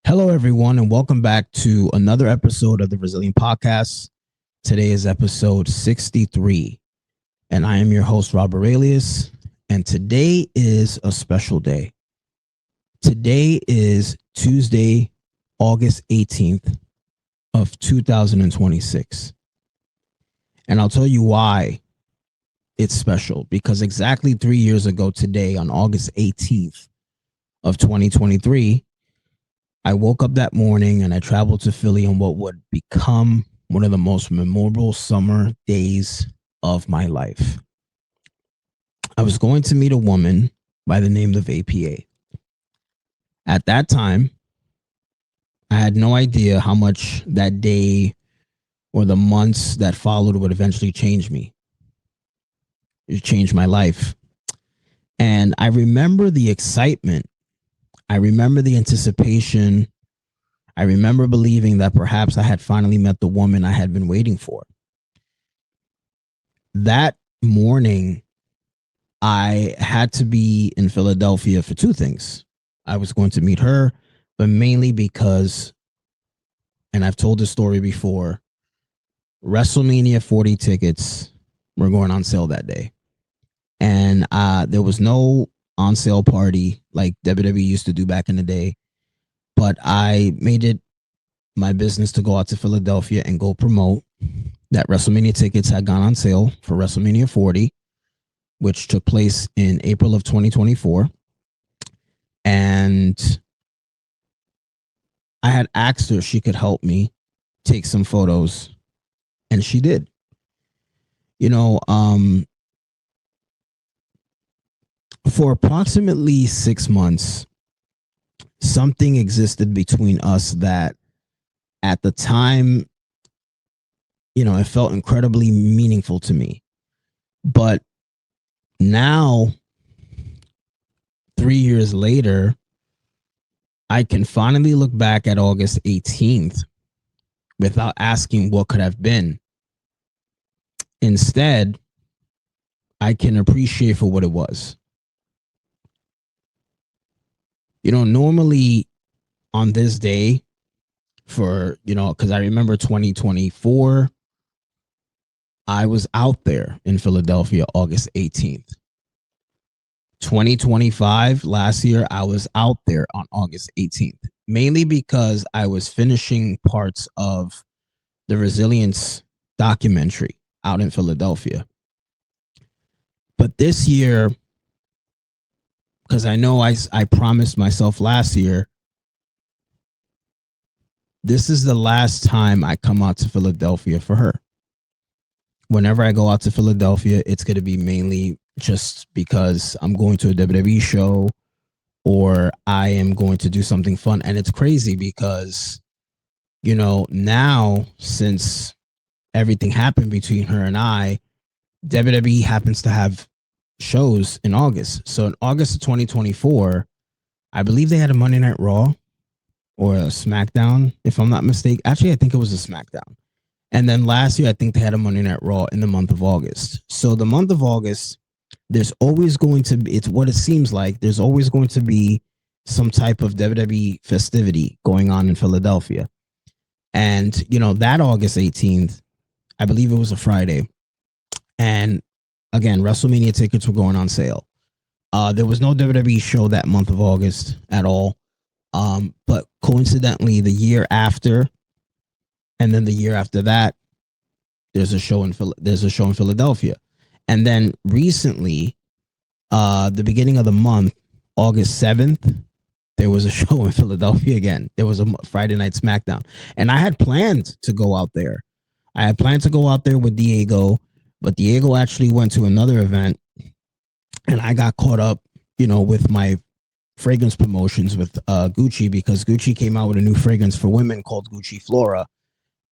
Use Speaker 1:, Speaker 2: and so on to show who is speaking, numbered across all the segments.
Speaker 1: Hello, everyone, and welcome back to another episode of the Resilient Podcast. Today is episode 63, and I am your host, Rob Aurelius, and today is a special day. Today is Tuesday, August 18th of 2026, and I'll tell you why it's special, because exactly 3 years ago today, on August 18th of 2023, I woke up that morning and I traveled to Philly on what would become one of the most memorable summer days of my life. I was going to meet a woman by the name of APA. At that time, I had no idea how much that day or the months that followed would eventually change me. It changed my life. And I remember the excitement. I remember the anticipation. I remember believing that perhaps I had finally met the woman I had been waiting for. That morning, I had to be in Philadelphia for two things. I was going to meet her, but mainly because, and I've told this story before, WrestleMania 40 tickets were going on sale that day. And there was no on sale party like WWE used to do back in the day, but I made it my business to go out to Philadelphia and go promote that WrestleMania tickets had gone on sale for WrestleMania 40, which took place in April of 2024. And I had asked her if she could help me take some photos, and she did. For approximately 6 months, something existed between us that at the time, it felt incredibly meaningful to me. But now, 3 years later, I can finally look back at August 18th without asking what could have been. Instead, I can appreciate for what it was. Normally on this day because I remember 2024, I was out there in Philadelphia August 18th. 2025, last year, I was out there on August 18th, mainly because I was finishing parts of the Resilience documentary out in Philadelphia. But this year, because I know I promised myself last year, this is the last time I come out to Philadelphia for her. Whenever I go out to Philadelphia, it's going to be mainly just because I'm going to a WWE show or I am going to do something fun. And it's crazy because, now since everything happened between her and I, WWE happens to have shows in August. So in August of 2024, I believe they had a Monday Night Raw or a SmackDown, if I'm not mistaken. Actually, I think it was a SmackDown. And then last year, I think they had a Monday Night Raw in the month of August. So the month of August, there's always going to be, it's what it seems like, there's always going to be some type of WWE festivity going on in Philadelphia. And, that August 18th, I believe it was a Friday. And again, WrestleMania tickets were going on sale. There was no WWE show that month of August at all. But coincidentally, the year after, and then the year after that, there's a show in Philadelphia. And then recently, the beginning of the month, August 7th, there was a show in Philadelphia again. There was a Friday Night SmackDown. And I had planned to go out there. I had planned to go out there with Diego, but Diego actually went to another event, and I got caught up, with my fragrance promotions with Gucci, because Gucci came out with a new fragrance for women called Gucci Flora.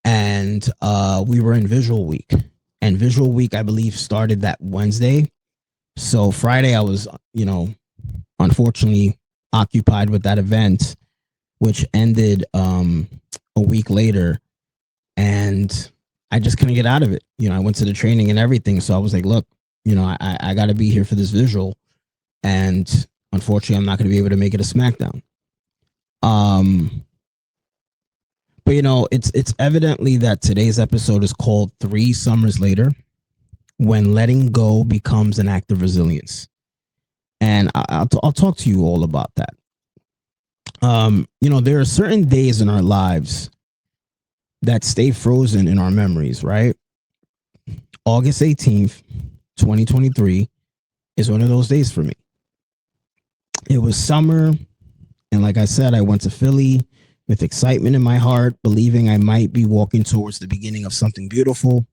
Speaker 1: And we were in Visual Week. And Visual Week, I believe, started that Wednesday. So Friday, I was, unfortunately occupied with that event, which ended a week later. And I just couldn't get out of it. I went to the training and everything. So I was like, look, I got to be here for this visual. And unfortunately, I'm not going to be able to make it a SmackDown. But, it's evidently that today's episode is called 3 Summers Later, when letting go becomes an act of resilience. And I'll talk to you all about that. There are certain days in our lives that stay frozen in our memories, right? August 18th, 2023 is one of those days for me. It was summer. And like I said, I went to Philly with excitement in my heart, believing I might be walking towards the beginning of something beautiful.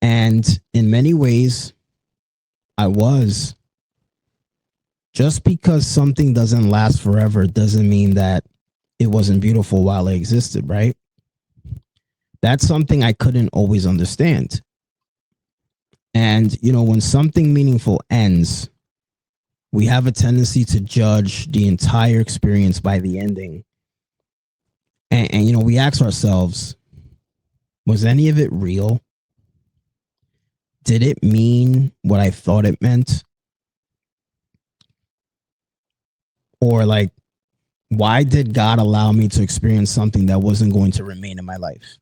Speaker 1: And in many ways, I was. Just because something doesn't last forever doesn't mean that it wasn't beautiful while it existed, right? That's something I couldn't always understand. And, when something meaningful ends, we have a tendency to judge the entire experience by the ending. And we ask ourselves, was any of it real? Did it mean what I thought it meant? Or why did God allow me to experience something that wasn't going to remain in my life?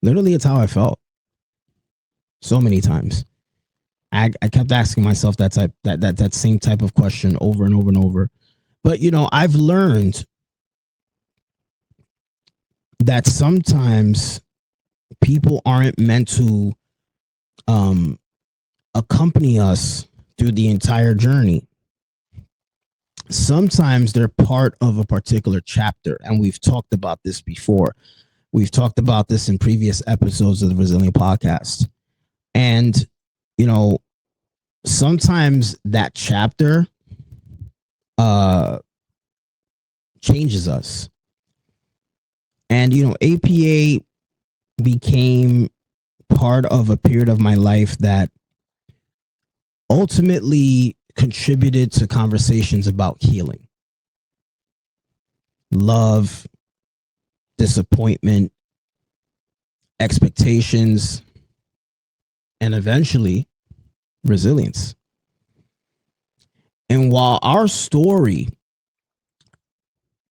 Speaker 1: Literally, it's how I felt. So many times. I kept asking myself that same type of question over and over and over. But, I've learned that sometimes people aren't meant to accompany us through the entire journey. Sometimes they're part of a particular chapter, and we've talked about this before. We've talked about this in previous episodes of the Resilient Podcast. And, sometimes that chapter changes us. And, APA became part of a period of my life that ultimately contributed to conversations about healing, love, disappointment, expectations, and eventually resilience. And while our story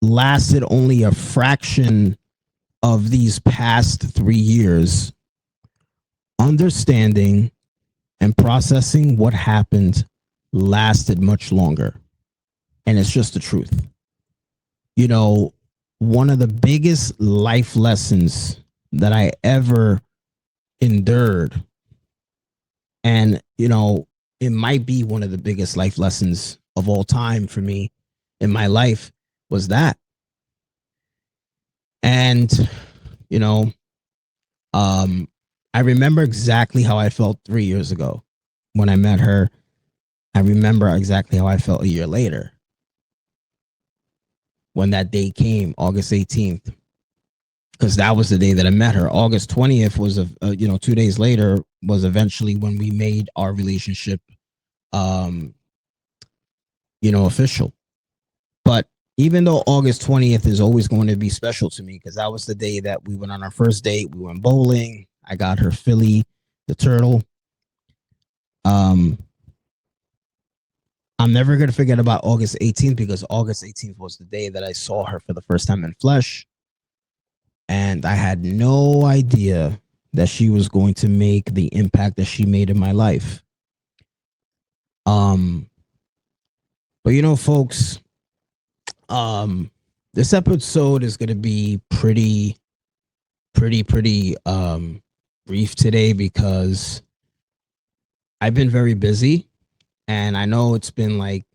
Speaker 1: lasted only a fraction of these past 3 years, understanding and processing what happened lasted much longer. And it's just the truth. One of the biggest life lessons that I ever endured, and, it might be one of the biggest life lessons of all time for me in my life, was that. And, I remember exactly how I felt 3 years ago when I met her. I remember exactly how I felt a year later when that day came, August 18th. because that was the day that I met her. August 20th was 2 days later was eventually when we made our relationship, um, official. But even though August 20th is always going to be special to me because that was the day that we went on our first date. We went bowling. I got her Philly, the turtle. Um, I'm never going to forget about August 18th because August 18th was the day that I saw her for the first time in flesh. And I had no idea that she was going to make the impact that she made in my life. Um, but folks, this episode is going to be pretty brief today because I've been very busy, and I know it's been like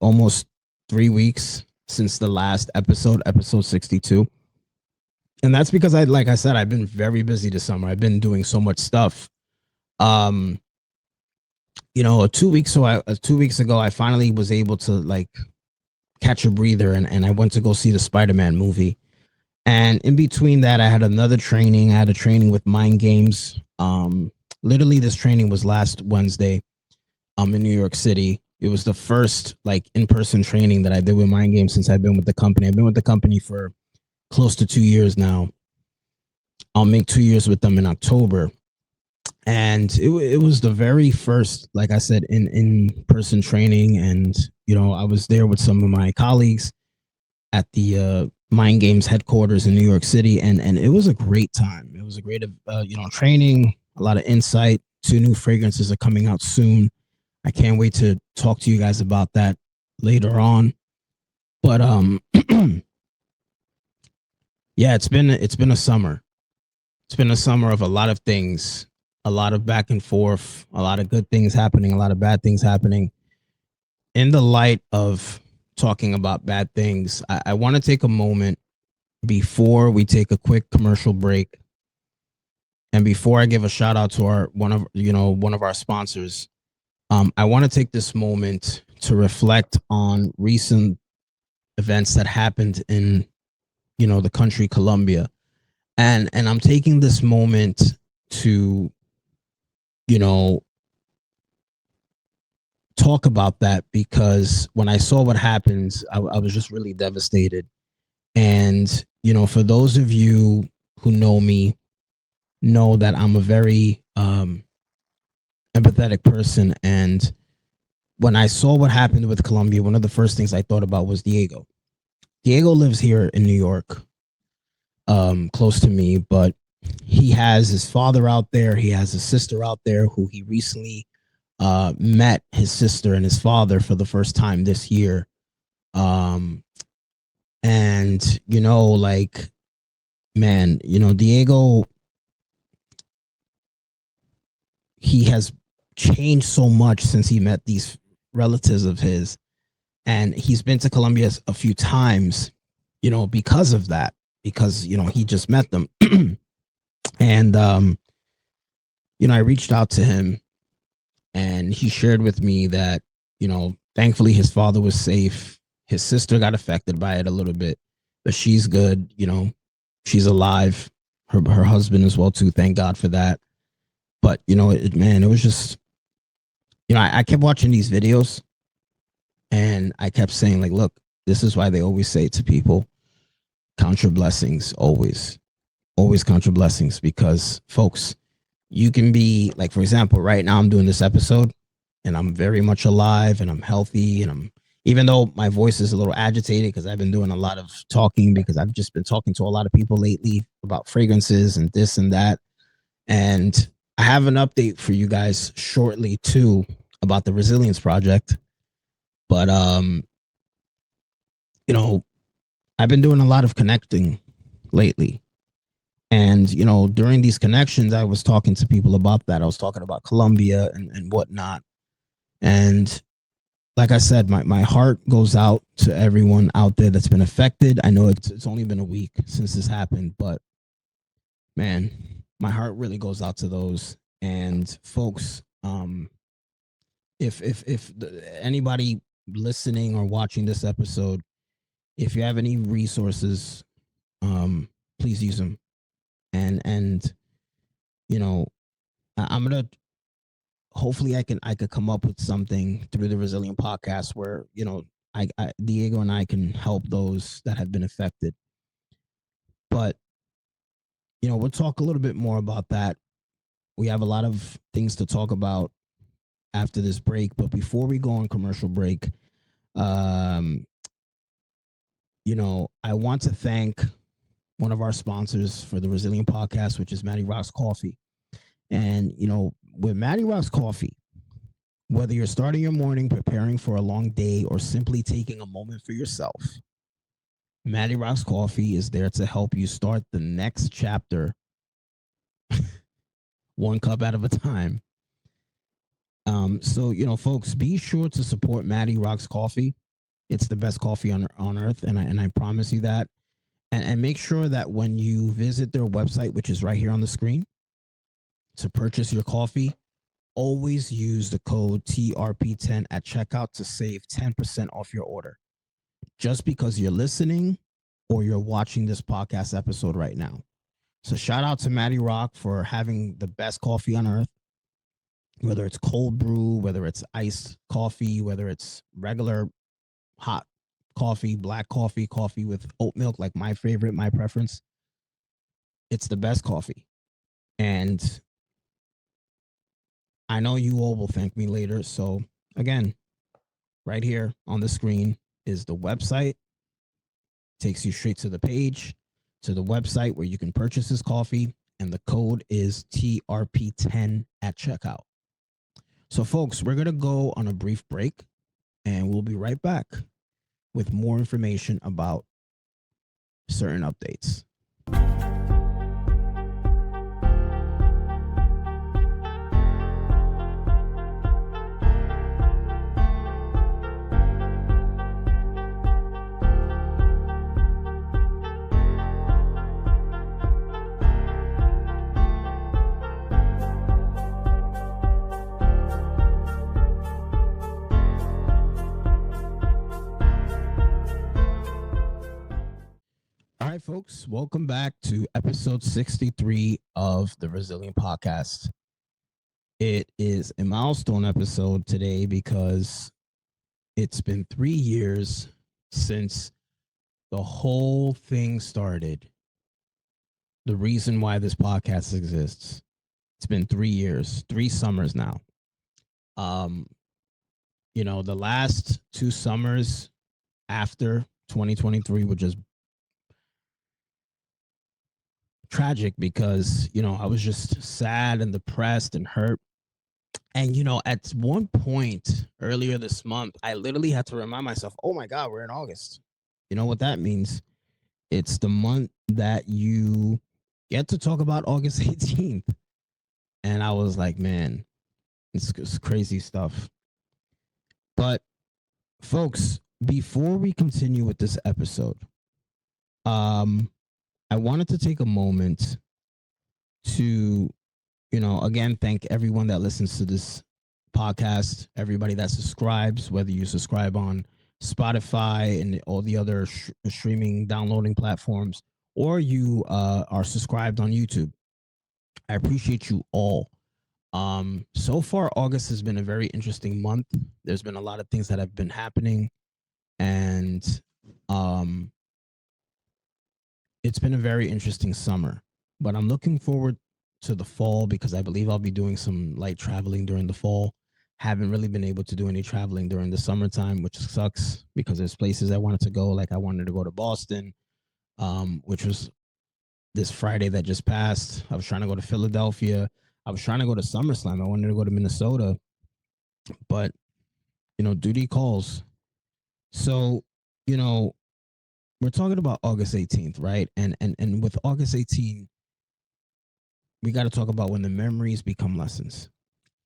Speaker 1: almost 3 weeks since the last episode 62. And that's because like I said, I've been very busy this summer. I've been doing so much stuff. Um, 2 weeks ago, I finally was able to like catch a breather, and I went to go see the Spider-Man movie. And in between that, I had another training. I had a training with Mind Games. Literally, this training was last Wednesday. In New York City. It was the first like in-person training that I did with Mind Games since I've been with the company. I've been with the company for close to 2 years now. I'll make 2 years with them in October. And it was the very first, like I said, in-person training. And, I was there with some of my colleagues at the Mind Games headquarters in New York City. And it was a great time. It was a great, training, a lot of insight. 2 new fragrances are coming out soon. I can't wait to talk to you guys about that later on. But yeah, it's been a summer. It's been a summer of a lot of things, a lot of back and forth, a lot of good things happening, a lot of bad things happening. In the light of talking about bad things, I want to take a moment before we take a quick commercial break, and before I give a shout out to one of our sponsors. I want to take this moment to reflect on recent events that happened in, the country Colombia, and I'm taking this moment to, talk about that because when I saw what happened, I was just really devastated. And for those of you who know me, know that I'm a very empathetic person, and when I saw what happened with Colombia, one of the first things I thought about was Diego. Diego lives here in New York, close to me, but he has his father out there. He has a sister out there who he recently met his sister and his father for the first time this year. And like, man, Diego, he has changed so much since he met these relatives of his, and he's been to Colombia a few times, because of that, because he just met them. And I reached out to him, and he shared with me that thankfully his father was safe. His sister got affected by it a little bit, but she's good. She's alive. Her husband as well too. Thank God for that. But it was just, I kept watching these videos, and I kept saying, like, look, this is why they always say to people, count your blessings, always count your blessings, because folks, you can be like, for example, right now I'm doing this episode and I'm very much alive and I'm healthy, and I'm, even though my voice is a little agitated because I've been doing a lot of talking, because I've just been talking to a lot of people lately about fragrances and this and that. And I have an update for you guys shortly too about the Resilience Project. But I've been doing a lot of connecting lately. And, during these connections, I was talking to people about that. I was talking about Colombia and whatnot. And like I said, my heart goes out to everyone out there that's been affected. I know it's only been a week since this happened, but man, my heart really goes out to those. And folks, if anybody listening or watching this episode, if you have any resources, please use them. And you know, I'm gonna hopefully I could come up with something through the Resilient podcast where I Diego and I can help those that have been affected. But we'll talk a little bit more about that. We have a lot of things to talk about after this break, but before we go on commercial break, um, I want to thank one of our sponsors for the Resilient podcast, which is Matty Rocks Coffee. And with Matty Rocks Coffee, whether you're starting your morning, preparing for a long day, or simply taking a moment for yourself, Matty Rocks Coffee is there to help you start the next chapter one cup at a time. So folks, be sure to support Matty Rocks Coffee. It's the best coffee on earth, and I promise you that. And make sure that when you visit their website, which is right here on the screen, to purchase your coffee, always use the code TRP10 at checkout to save 10% off your order. Just because you're listening or you're watching this podcast episode right now. So shout out to Matty Rock for having the best coffee on earth, whether it's cold brew, whether it's iced coffee, whether it's regular hot coffee, black coffee, coffee with oat milk, like my favorite, my preference. It's the best coffee. And I know you all will thank me later. So again, right here on the screen is the website. Takes you straight to the page, to the website where you can purchase this coffee. And the code is TRP10 at checkout. So folks, we're going to go on a brief break and we'll be right back with more information about certain updates. All right, folks, welcome back to episode 63 of the Resilient Podcast. It is a milestone episode today because it's been 3 years since the whole thing started. The reason why this podcast exists. It's been 3 years, 3 summers now. The last 2 summers after 2023 were just tragic because I was just sad and depressed and hurt. And at one point earlier this month, I literally had to remind myself, oh my God, we're in August. You know what that means? It's the month that you get to talk about August 18th. And I was like, man, it's crazy stuff. But folks, before we continue with this episode, I wanted to take a moment to, again, thank everyone that listens to this podcast, everybody that subscribes, whether you subscribe on Spotify and all the other streaming downloading platforms, or you are subscribed on YouTube. I appreciate you all. So far, August has been a very interesting month. There's been a lot of things that have been happening, and it's been a very interesting summer. But I'm looking forward to the fall because I believe I'll be doing some light traveling during the fall. Haven't really been able to do any traveling during the summertime, which sucks because there's places I wanted to go. Like I wanted to go to Boston, which was this Friday that just passed. I was trying to go to Philadelphia. I was trying to go to SummerSlam. I wanted to go to Minnesota, but duty calls. So, we're talking about August 18th, right? And with August 18th, we got to talk about when the memories become lessons.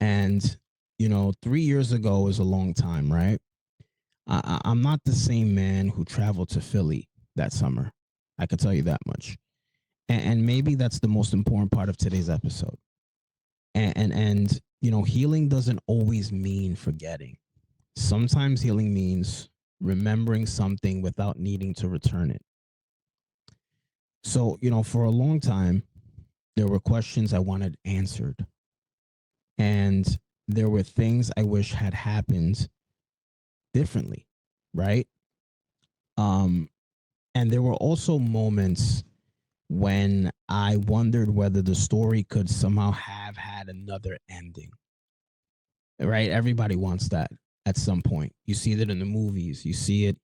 Speaker 1: And 3 years ago is a long time, right? I'm not the same man who traveled to Philly that summer. I can tell you that much. And maybe that's the most important part of today's episode. And healing doesn't always mean forgetting. Sometimes healing means remembering something without needing to return it. So, for a long time, there were questions I wanted answered, and there were things I wish had happened differently, right? Um, and there were also moments when I wondered whether the story could somehow have had another ending, right? Everybody wants that at some point. You see that in the movies. You see it.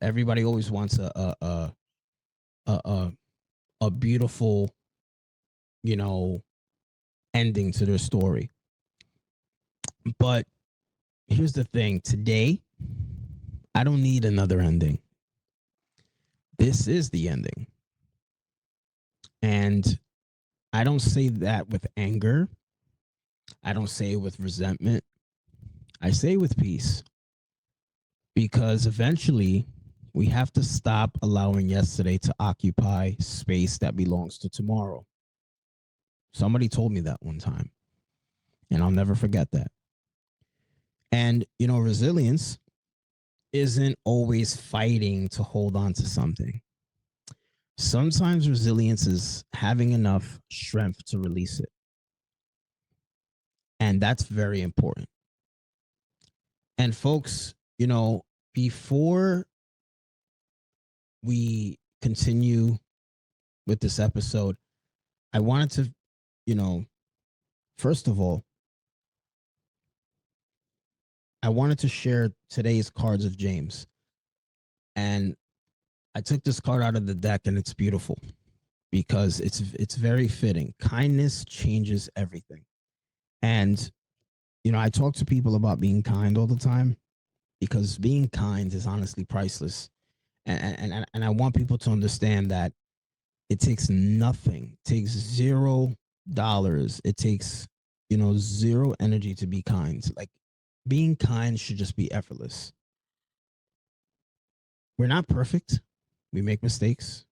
Speaker 1: Everybody always wants a a, a beautiful, you know, ending to their story. But here's the thing: today, I don't need another ending. This is the ending, and I don't say that with anger. I don't say it with resentment. I say it with peace, because eventually we have to stop allowing yesterday to occupy space that belongs to tomorrow. Somebody told me that one time, and I'll never forget that. And, resilience isn't always fighting to hold on to something. Sometimes resilience is having enough strength to release it. And that's very important. And, folks, before we continue with this episode, I wanted to, you know, first of all, I wanted to share today's cards of James. And I took this card out of the deck, and it's beautiful because it's very fitting. Kindness changes everything. And I talk to people about being kind all the time, because being kind is honestly priceless. And I want people to understand that it takes nothing. It takes $0. It takes, zero energy to be kind. Like, being kind should just be effortless. We're not perfect. We make mistakes.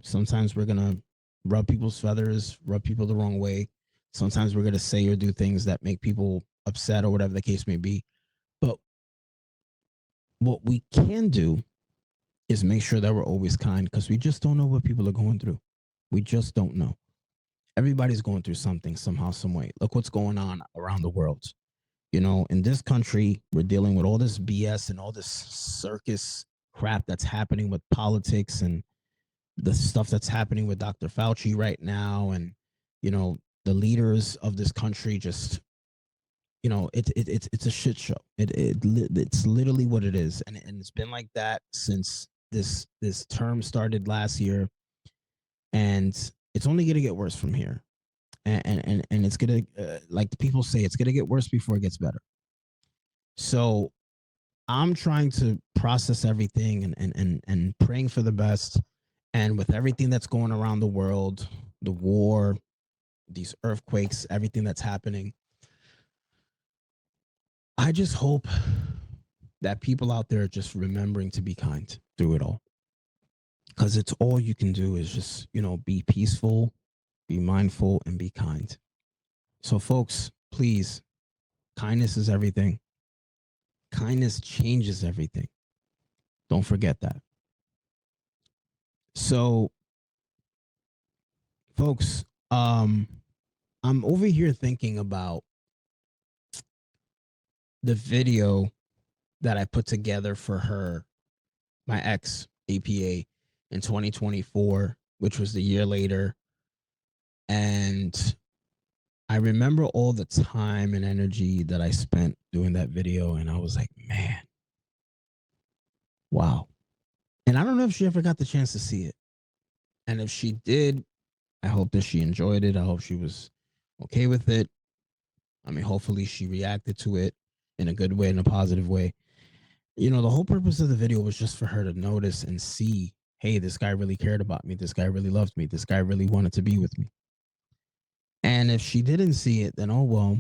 Speaker 1: Sometimes we're going to rub people's feathers, rub people the wrong way. Sometimes we're going to say or do things that make people upset, or whatever the case may be. But what we can do is make sure that we're always kind, because we just don't know what people are going through. We just don't know. Everybody's going through something somehow, some way. Look what's going on around the world. In this country, we're dealing with all this BS and all this circus crap that's happening with politics, and the stuff that's happening with Dr. Fauci right now. And, the leaders of this country just, it's a shit show. It's literally what it is. And it's been like that since this term started last year. And it's only going to get worse from here. And it's going to, like people say, it's going to get worse before it gets better. So I'm trying to process everything, and praying for the best. And with everything that's going around the world, the war, these earthquakes, everything that's happening, I just hope that people out there are just remembering to be kind through it all. Because it's all you can do is just, be peaceful, be mindful, and be kind. So, folks, please, kindness is everything. Kindness changes everything. Don't forget that. So, folks, I'm over here thinking about the video that I put together for her, my ex APA, in 2024, which was the year later. And I remember all the time and energy that I spent doing that video. And I was like, man, wow. And I don't know if she ever got the chance to see it. And if she did, I hope that she enjoyed it. I hope she was okay with it. I mean, hopefully she reacted to it in a good way, in a positive way. The whole purpose of the video was just for her to notice and see, hey, this guy really cared about me. This guy really loved me. This guy really wanted to be with me. And if she didn't see it, then oh well.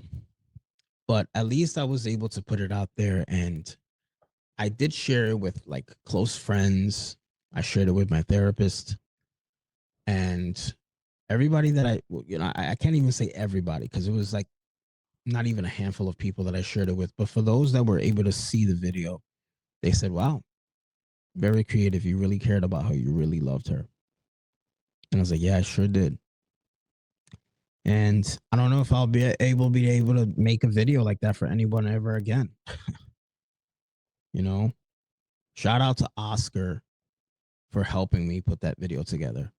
Speaker 1: But at least I was able to put it out there, and I did share it with like close friends. I shared it with my therapist, and everybody that I can't even say everybody, because it was like not even a handful of people that I shared it with. But for those that were able to see the video, they said, wow, very creative. You really cared about her. You really loved her. And I was like, yeah, I sure did. And I don't know if I'll be able to make a video like that for anyone ever again. You know, shout out to Oscar for helping me put that video together.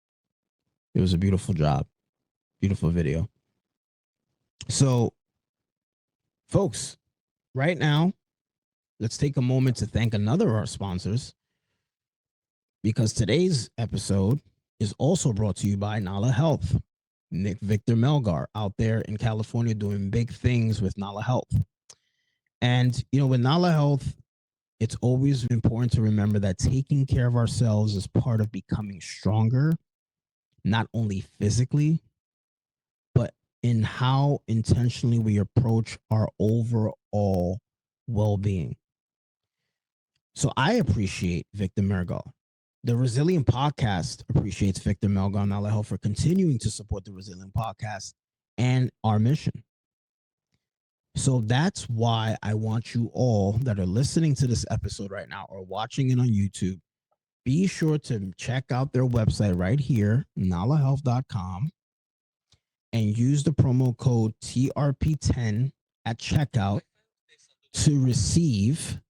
Speaker 1: It was a beautiful job, beautiful video. So, folks, right now, let's take a moment to thank another of our sponsors because today's episode is also brought to you by Nala Health. Nick Victor Melgar out there in California doing big things with Nala Health. And, with Nala Health, it's always important to remember that taking care of ourselves is part of becoming stronger, not only physically, but in how intentionally we approach our overall well being. So I appreciate Victor Mergal. The Resilient Podcast appreciates Victor Melgar and Allah Health for continuing to support the Resilient Podcast and our mission. So that's why I want you all that are listening to this episode right now or watching it on YouTube, be sure to check out their website right here, nalahealth.com, and use the promo code TRP10 at checkout to receive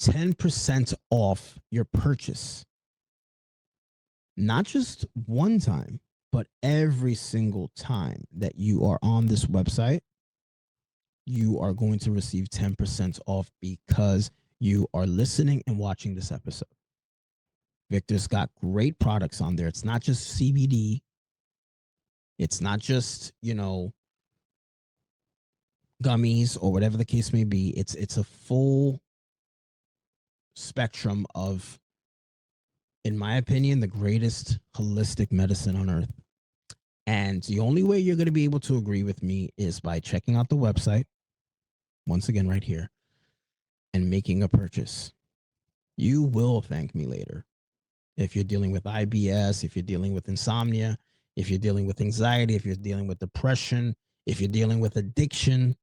Speaker 1: 10% off your purchase. Not just one time, but every single time that you are on this website, you are going to receive 10% off because you are listening and watching this episode. Victor's got great products on there. It's not just CBD. It's not just, gummies or whatever the case may be. It's a full spectrum of, in my opinion, the greatest holistic medicine on earth. And the only way you're going to be able to agree with me is by checking out the website, once again, right here, and making a purchase. You will thank me later. If you're dealing with IBS, if you're dealing with insomnia, if you're dealing with anxiety, if you're dealing with depression, if you're dealing with addiction,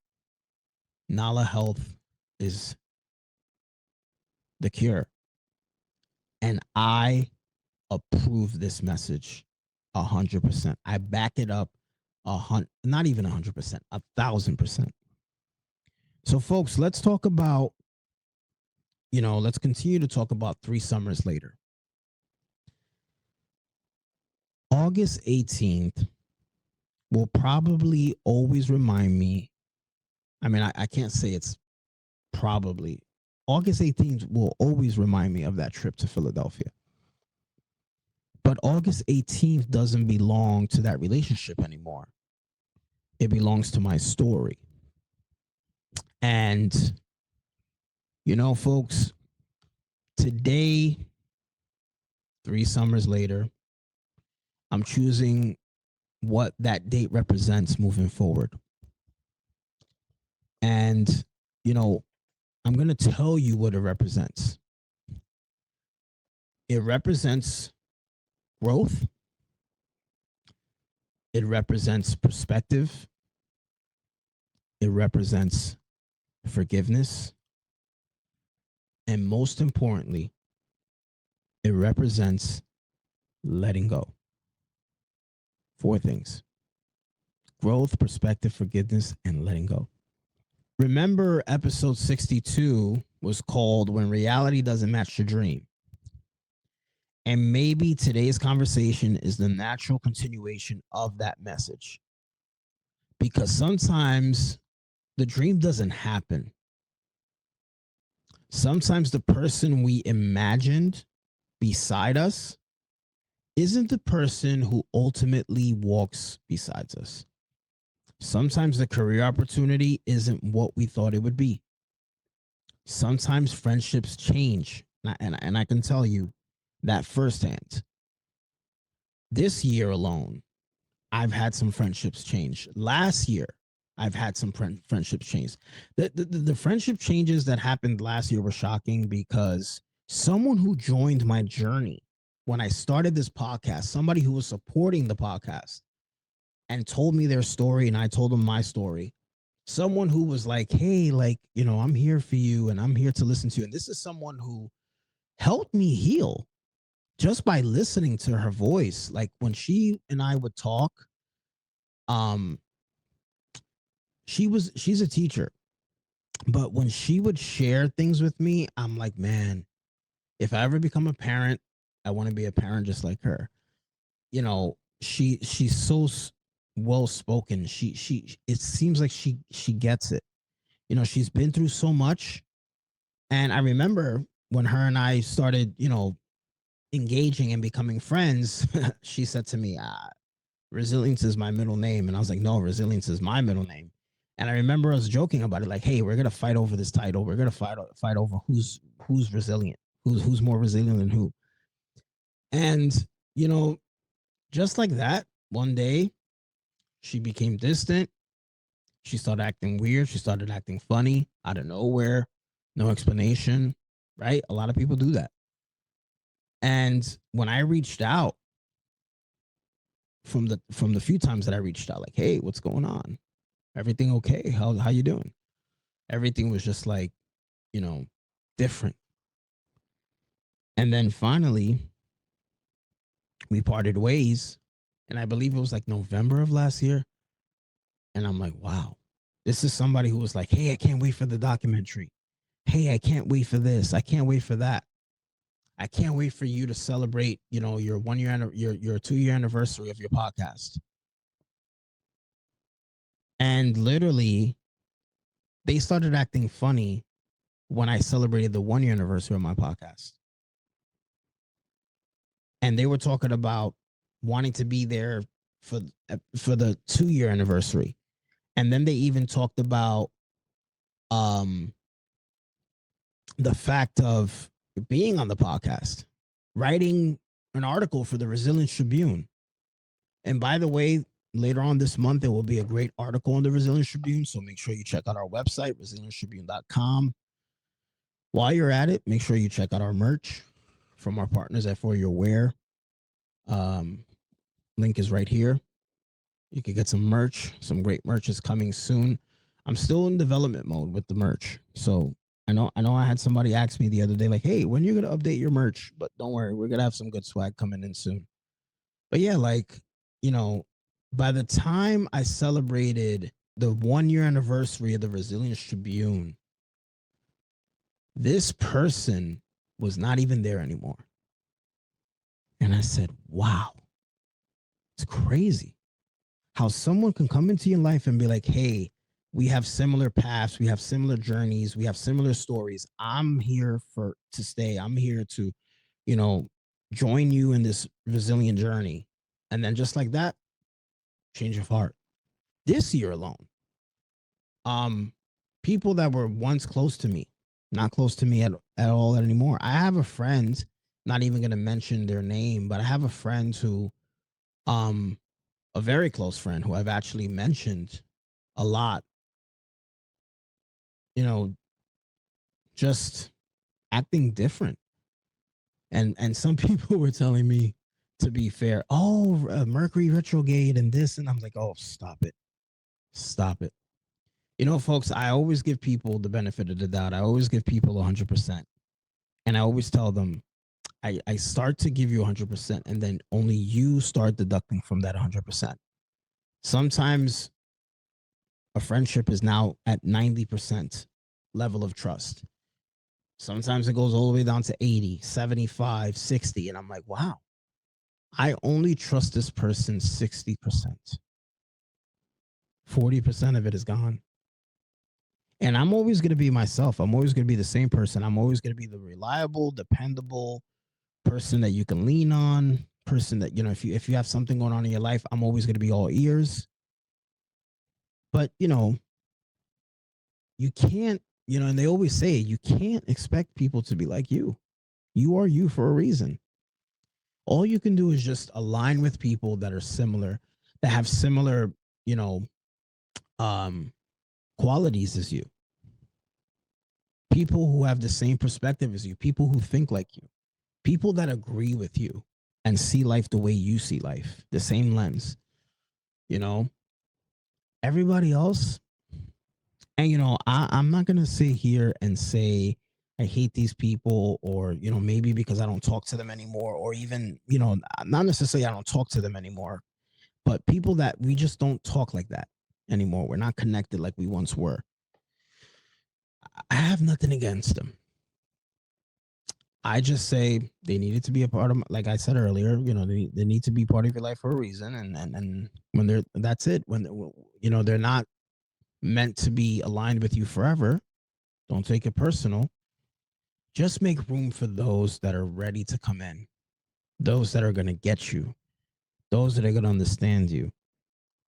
Speaker 1: Nala Health is the cure. And I approve this message 100%. I back it up not even 100%, 1,000%. So, folks, let's talk about, let's continue to talk about 3 summers later. August 18th will probably always remind me. I mean, I can't say it's probably. August 18th will always remind me of that trip to Philadelphia. But August 18th doesn't belong to that relationship anymore. It belongs to my story. And, folks, today, 3 summers later, I'm choosing what that date represents moving forward. And, I'm going to tell you what it represents. It represents growth. It represents perspective. It represents forgiveness. And most importantly, it represents letting go. 4 things: growth, perspective, forgiveness, and letting go. Remember, episode 62 was called When Reality Doesn't Match the Dream. And maybe today's conversation is the natural continuation of that message. Because sometimes the dream doesn't happen. Sometimes the person we imagined beside us isn't the person who ultimately walks beside us. Sometimes the career opportunity isn't what we thought it would be. Sometimes friendships change. And I can tell you that firsthand. This year alone, I've had some friendships change. Last year, I've had some friendships change. The friendship changes that happened last year were shocking because someone who joined my journey when I started this podcast, somebody who was supporting the podcast and told me their story and I told them my story, someone who was like, hey, I'm here for you and I'm here to listen to you. And this is someone who helped me heal. just by listening to her voice, like when she and I would talk, um, she's a teacher, but when she would share things with me, I'm like, man, if I ever become a parent, I want to be a parent just like her. You know, she's so well spoken. She it seems like she gets it. You know, she's been through so much, and I remember when her and I started, engaging and becoming friends. She said to me, "Resilience is my middle name," and I was like, "No, resilience is my middle name." And I remember us joking about it, like, "Hey, we're gonna fight over this title. We're gonna fight over who's resilient, who's more resilient than who." And you know, just like that, one day she became distant. She started acting weird. She started acting funny out of nowhere, no explanation. Right? A lot of people do that. And when I reached out, from the few times that I reached out, like, "Hey, what's going on? Everything okay? How you doing?" Everything was just like, you know, different. And then finally, we parted ways, and I believe it was like November of last year. And I'm like, wow, this is somebody who was like, "Hey, I can't wait for the documentary. Hey, I can't wait for this. I can't wait for that. I can't wait for you to celebrate, your 1 year, your 2 year anniversary of your podcast." And literally, they started acting funny when I celebrated the 1 year anniversary of my podcast. And they were talking about wanting to be there for for the 2 year anniversary. And then they even talked about um the fact of being on the podcast, writing an article for the Resilience Tribune. And by the way, later on this month, there will be a great article on the Resilience Tribune. So make sure you check out our website, resilienctribune.com. While you're at it, make sure you check out our merch from our partners at For Your Wear. Um, Link is right here. You can get some merch. Some great merch is coming soon. I'm still in development mode with the merch. So I know I had somebody ask me the other day, like, "Hey, when are you gonna update your merch?" But don't worry, we're gonna have some good swag coming in soon. But yeah, like, you know, by the time I celebrated the 1 year anniversary of the Resilience Tribune, this person was not even there anymore. And I said, wow, it's crazy how someone can come into your life and be like, "Hey, we have similar paths, we have similar journeys, we have similar stories. I'm here to stay. I'm here to, you know, join you in this resilient journey." And then just like that, change of heart. This year alone, um, people that were once close to me, not close to me at all anymore. I have a friend, not even gonna mention their name, but I have a friend who, um, a very close friend who I've actually mentioned a lot, you know, just acting different. And some people were telling me, to be fair, "Oh, Mercury retrograde and this," and I'm like, "Oh, stop it. Stop it." Folks, I always give people the benefit of the doubt. I always give people 100%. And I always tell them, I start to give you 100%, and then only you start deducting from that 100%. Sometimes a friendship is now at 90% level of trust. Sometimes it goes all the way down to 80, 75, 60. And I'm like, wow, I only trust this person 60%. 40% of it is gone. And I'm always going to be myself. I'm always going to be the same person. I'm always going to be the reliable, dependable person that you can lean on, person that, if you have something going on in your life, I'm always going to be all ears. But, you can't, and they always say you can't expect people to be like you. You are you for a reason. All you can do is just align with people that are similar, that have similar, you know, um, qualities as you. People who have the same perspective as you, people who think like you, people that agree with you and see life the way you see life, the same lens, you know. Everybody else, and I'm not gonna sit here and say I hate these people, or, maybe because I don't talk to them anymore, or even, not necessarily I don't talk to them anymore, but people that we just don't talk like that anymore. We're not connected like we once were. I have nothing against them. I just say they needed to be a part of, like I said earlier, they need to be part of your life for a reason. And when that's it. When, they're not meant to be aligned with you forever, don't take it personal. Just make room for those that are ready to come in, those that are going to get you, those that are going to understand you,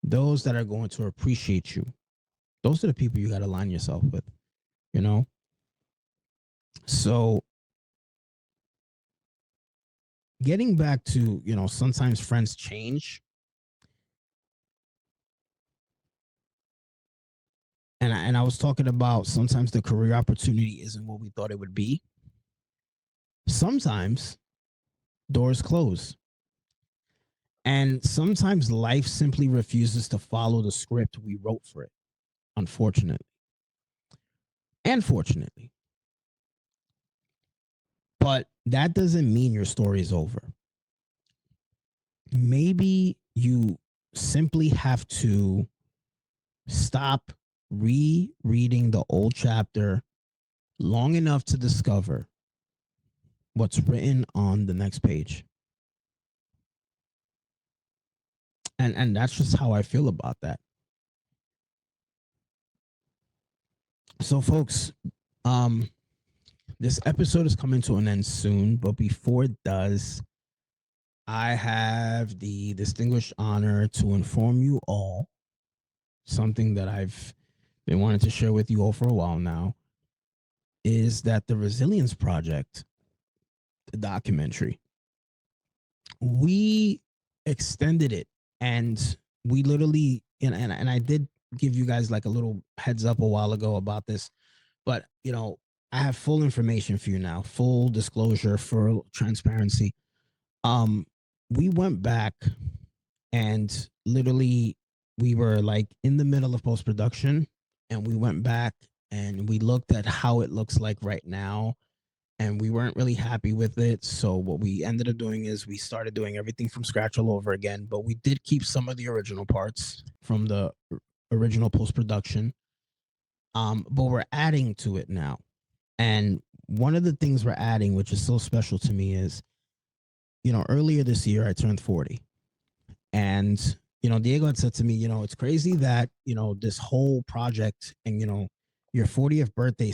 Speaker 1: those that are going to appreciate you. Those are the people you got to align yourself with, you know? So getting back to, sometimes friends change. And I was talking about sometimes the career opportunity isn't what we thought it would be. Sometimes doors close. And sometimes life simply refuses to follow the script we wrote for it, unfortunately. And fortunately. But that doesn't mean your story is over. Maybe you simply have to stop rereading the old chapter long enough to discover what's written on the next page. And that's just how I feel about that. So folks, um this episode is coming to an end soon, but before it does, I have the distinguished honor to inform you all something that I've been wanting to share with you all for a while now, is that the Resilience Project, the documentary, we extended it, and we literally, and I did give you guys like a little heads up a while ago about this, but I have full information for you now, full disclosure, for transparency. Um, we went back, and literally we were like in the middle of post production, and we went back and we looked at how it looks like right now, and we weren't really happy with it. So what we ended up doing is we started doing everything from scratch all over again, but we did keep some of the original parts from the original post production. But we're adding to it now. And one of the things we're adding, which is so special to me, is, earlier this year I turned 40. And, Diego had said to me, it's crazy that, this whole project and, your 40th birthday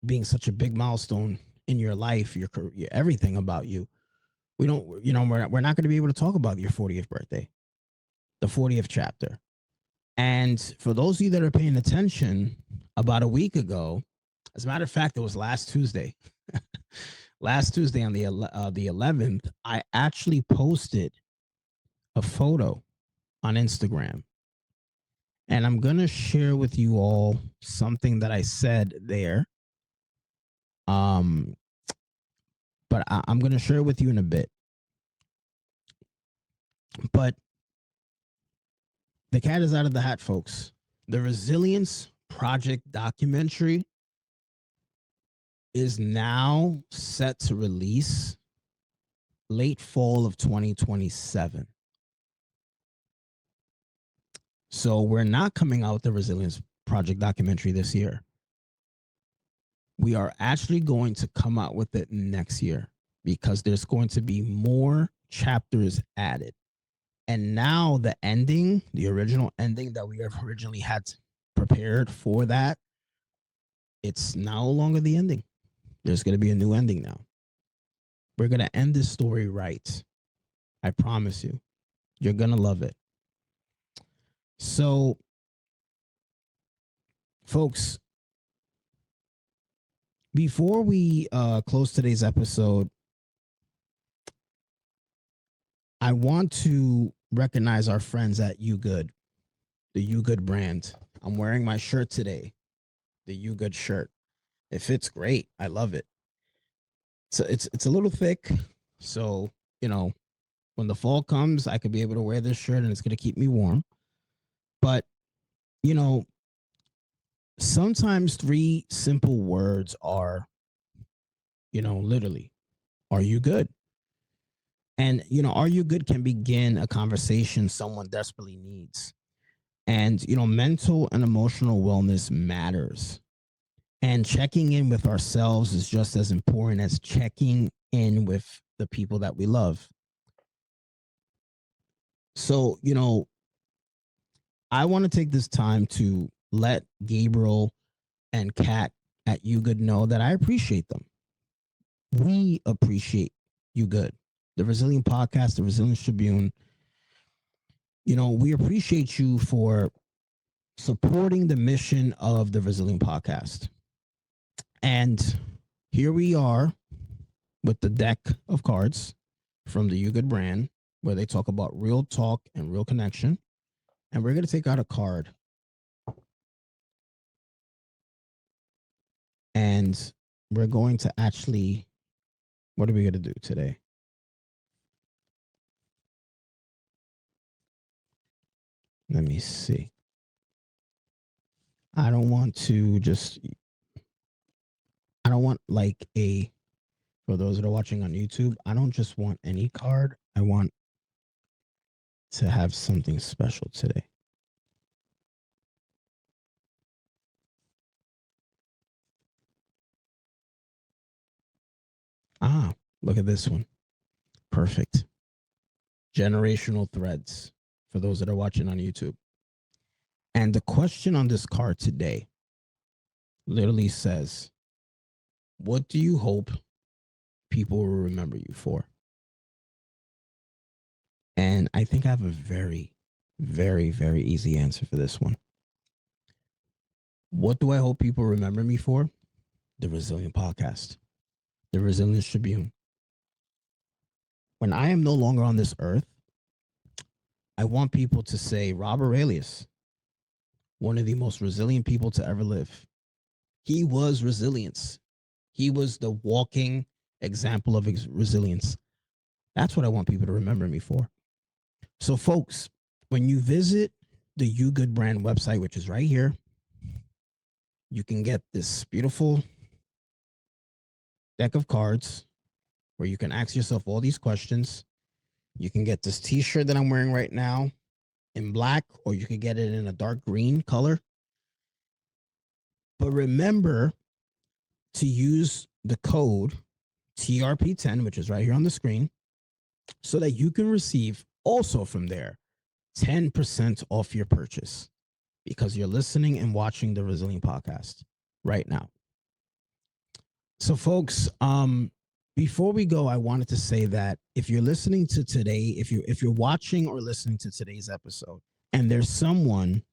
Speaker 1: being such a big milestone in your life, your career, everything about you. We don't, we're not going to be able to talk about your 40th birthday, the 40th chapter. And for those of you that are paying attention, about a week ago, as a matter of fact, it was last Tuesday. Last Tuesday on the 11th, I actually posted a photo on Instagram, and I'm gonna share with you all something that I said there. Um, but I'm gonna share it with you in a bit. But the cat is out of the hat, folks. The Resilience Project documentary is now set to release late fall of 2027. So we're not coming out with the Resilience Project documentary this year. We are actually going to come out with it next year, because there's going to be more chapters added. And now the ending, the original ending that we have originally had prepared for that, it's no longer the ending. There's going to be a new ending now. We're going to end this story right. I promise you. You're going to love it. So, folks, before we close today's episode, I want to recognize our friends at You Good, the You Good brand. I'm wearing my shirt today, the You Good shirt. It fits great. I love it. So it's a little thick, so when the fall comes, I could be able to wear this shirt and it's going to keep me warm. But you know, sometimes three simple words are Literally, are you good? And, are you good can begin a conversation someone desperately needs. And, mental and emotional wellness matters. And checking in with ourselves is just as important as checking in with the people that we love. So, I want to take this time to let Gabriel and Kat at You Good know that I appreciate them. We appreciate You Good. The Resilient Podcast, the Resilient Tribune. We appreciate you for supporting the mission of the Resilient Podcast. And here we are with the deck of cards from the You Good brand, where they talk about real talk and real connection. And we're going to take out a card. And we're going to actually, what are we going to do today? Let me see. I don't want for those that are watching on YouTube, I don't just want any card. I want to have something special today. Look at this one. Perfect. Generational threads for those that are watching on YouTube. And the question on this card today literally says, what do you hope people will remember you for? And I think I have a very, very, very easy answer for this one. What do I hope people remember me for? The Resilient Podcast, the Resilient Tribune. When I am no longer on this earth, I want people to say Rob Aurelius, one of the most resilient people to ever live. He was resilience. He was the walking example of resilience. That's what I want people to remember me for. So, folks, when you visit the You Good brand website, which is right here, you can get this beautiful deck of cards where you can ask yourself all these questions. You can get this t-shirt that I'm wearing right now in black, or you could get it in a dark green color. But remember to use the code TRP10, which is right here on the screen, so that you can receive also from there 10% off your purchase because you're listening and watching the Resilient Podcast right now. So, folks, before we go, I wanted to say that if you're listening to today, if you're watching or listening to today's episode, and there's someone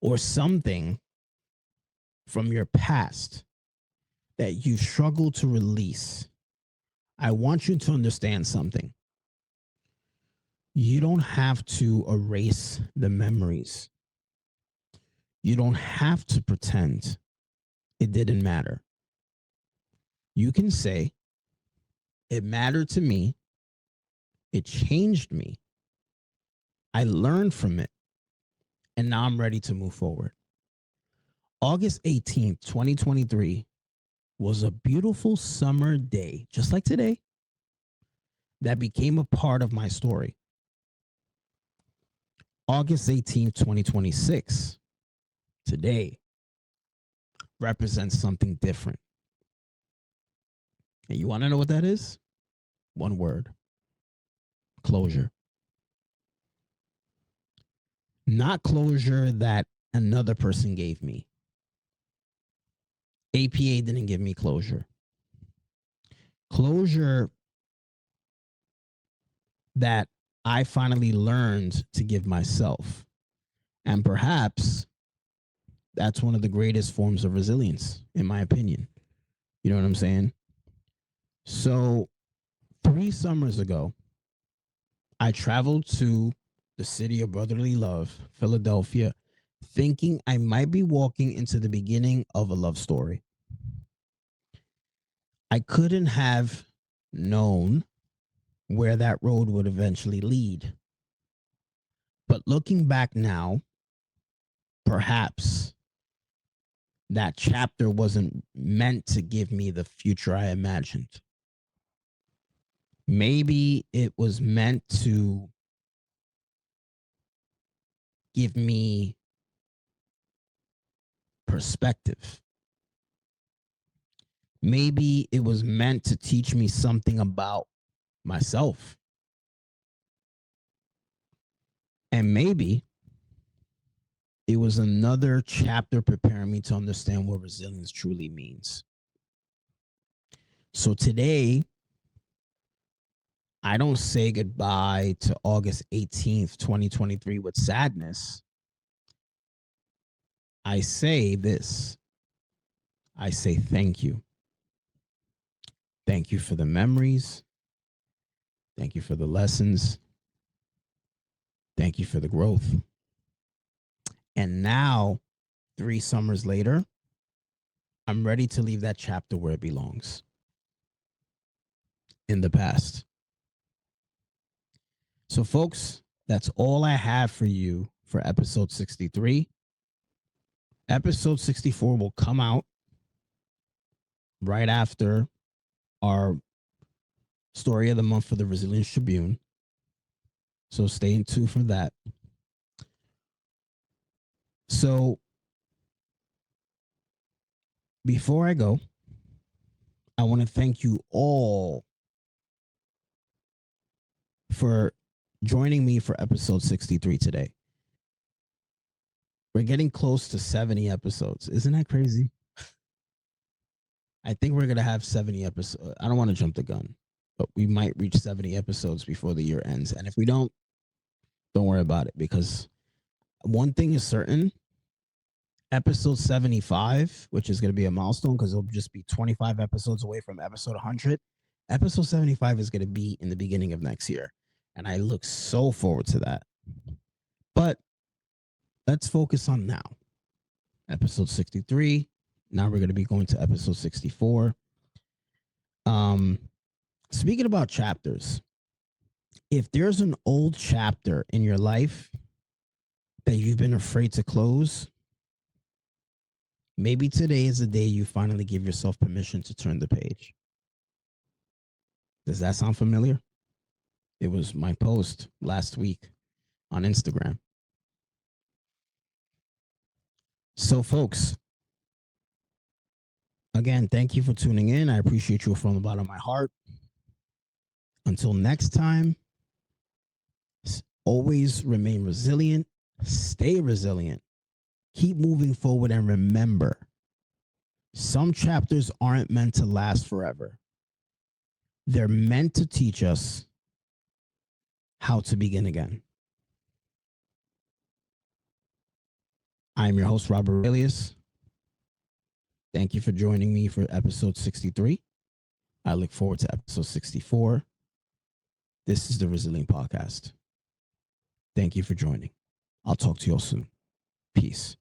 Speaker 1: or something from your past that you struggle to release, I want you to understand something. You don't have to erase the memories. You don't have to pretend it didn't matter. You can say, it mattered to me. It changed me. I learned from it. And now I'm ready to move forward. August 18th, 2023 was a beautiful summer day, just like today, that became a part of my story. August 18th, 2026, today, represents something different. And you want to know what that is? One word: closure. Not closure that another person gave me. APA didn't give me closure. Closure that I finally learned to give myself. And perhaps that's one of the greatest forms of resilience, in my opinion. You know what I'm saying? So 3 summers ago, I traveled to the city of brotherly love, Philadelphia, thinking I might be walking into the beginning of a love story. I couldn't have known where that road would eventually lead. But looking back now, perhaps that chapter wasn't meant to give me the future I imagined. Maybe it was meant to give me perspective. Maybe it was meant to teach me something about myself. And maybe it was another chapter preparing me to understand what resilience truly means. So today, I don't say goodbye to August 18th, 2023 with sadness. I say this. I say thank you. Thank you for the memories. Thank you for the lessons. Thank you for the growth. And now, 3 summers later, I'm ready to leave that chapter where it belongs, in the past. So, folks, that's all I have for you for episode 63. Episode 64 will come out right after our story of the month for the Resilience Tribune. So stay tuned for that. So before I go, I want to thank you all for joining me for episode 63 today. We're getting close to 70 episodes. Isn't that crazy? I think we're going to have 70 episodes. I don't want to jump the gun, but we might reach 70 episodes before the year ends. And if we don't worry about it, because one thing is certain, episode 75, which is going to be a milestone because it'll just be 25 episodes away from episode 100. Episode 75 is going to be in the beginning of next year. And I look so forward to that. But let's focus on now. Episode 63. Now we're going to be going to episode 64. Speaking about chapters, if there's an old chapter in your life that you've been afraid to close, maybe today is the day you finally give yourself permission to turn the page. Does that sound familiar? It was my post last week on Instagram. So, folks, again, thank you for tuning in. I appreciate you from the bottom of my heart. Until next time, always remain resilient, stay resilient, keep moving forward, and remember, some chapters aren't meant to last forever. They're meant to teach us how to begin again. I'm your host, Robert Aurelius. Thank you for joining me for episode 63. I look forward to episode 64. This is the Resilient Podcast. Thank you for joining. I'll talk to you all soon. Peace.